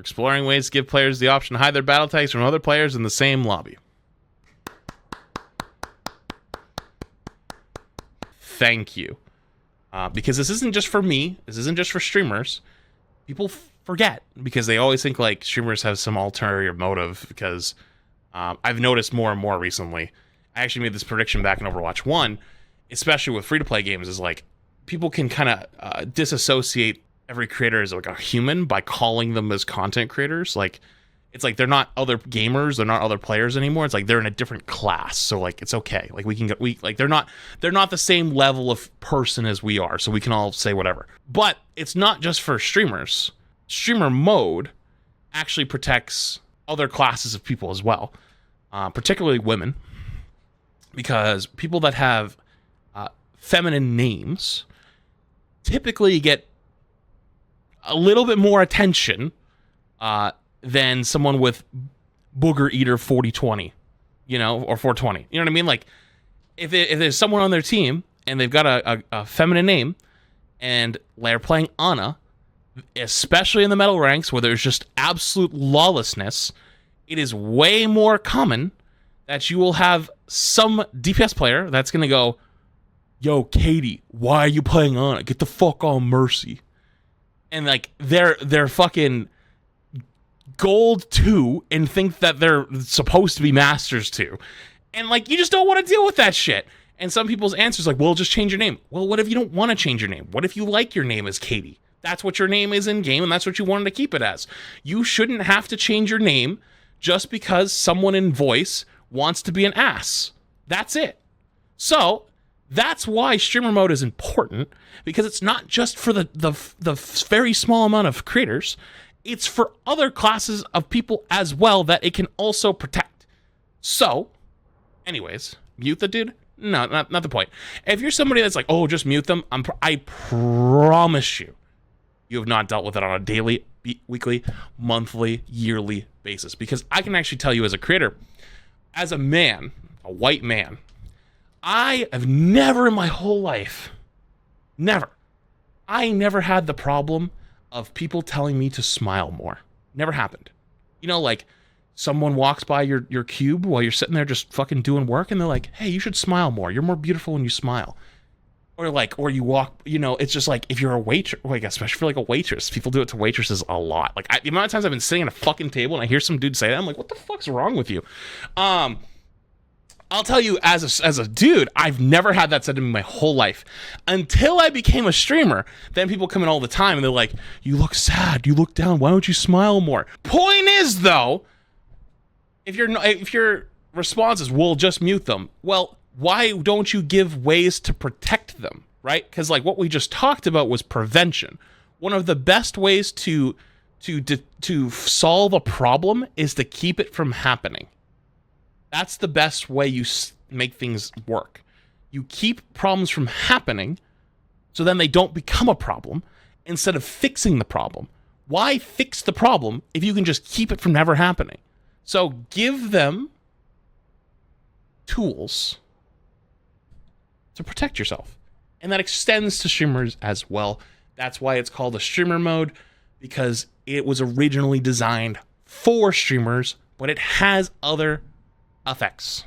We're exploring ways to give players the option to hide their battle tags from other players in the same lobby. Thank you. Because this isn't just for me. This isn't just for streamers. People forget because they always think like streamers have some ulterior motive because I've noticed more and more recently. I actually made this prediction back in Overwatch 1, especially with free-to-play games, is like people can kind of disassociate every creator as like a human by calling them as content creators. Like it's like they're not other gamers, they're not other players anymore. It's like they're in a different class. So like it's okay. Like they're not the same level of person as we are. So we can all say whatever. But it's not just for streamers. Streamer mode actually protects other classes of people as well, particularly women, because people that have feminine names typically get a little bit more attention than someone with Booger Eater 4020, you know, or 420. You know what I mean? Like, if there's someone on their team and they've got a feminine name and they're playing Ana, especially in the metal ranks where there's just absolute lawlessness, it is way more common that you will have some DPS player that's going to go, yo, Katie, why are you playing Ana? Get the fuck on Mercy. And like they're fucking gold 2 and think that they're supposed to be masters 2. And like you just don't want to deal with that shit. And some people's answer is like, well, just change your name. Well, what if you don't want to change your name? What if you like your name as Katie? That's what your name is in game and that's what you wanted to keep it as. You shouldn't have to change your name just because someone in voice wants to be an ass. That's it. So that's why streamer mode is important, because it's not just for the very small amount of creators. It's for other classes of people as well that it can also protect. So, anyways, mute the dude? No, not the point. If you're somebody that's like, oh, just mute them, I promise you, you have not dealt with it on a daily, weekly, monthly, yearly basis. Because I can actually tell you as a creator, as a man, a white man, I have never in my whole life, I never had the problem of people telling me to smile more. Never happened. You know, like someone walks by your cube while you're sitting there just fucking doing work and they're like, hey, you should smile more. You're more beautiful when you smile. Or you walk, you know, it's just like if you're a waitress, like especially for like a waitress, people do it to waitresses a lot. Like the amount of times I've been sitting at a fucking table and I hear some dude say that, I'm like, what the fuck's wrong with you? I'll tell you, as a dude, I've never had that said to me my whole life until I became a streamer. Then people come in all the time and they're like, you look sad, you look down, why don't you smile more? Point is though, if your response is, well, just mute them. Well, why don't you give ways to protect them, right? Because like what we just talked about was prevention. One of the best ways to solve a problem is to keep it from happening. That's the best way you make things work. You keep problems from happening so then they don't become a problem instead of fixing the problem. Why fix the problem if you can just keep it from never happening? So give them tools to protect yourself. And that extends to streamers as well. That's why it's called a streamer mode, because it was originally designed for streamers, but it has other effects.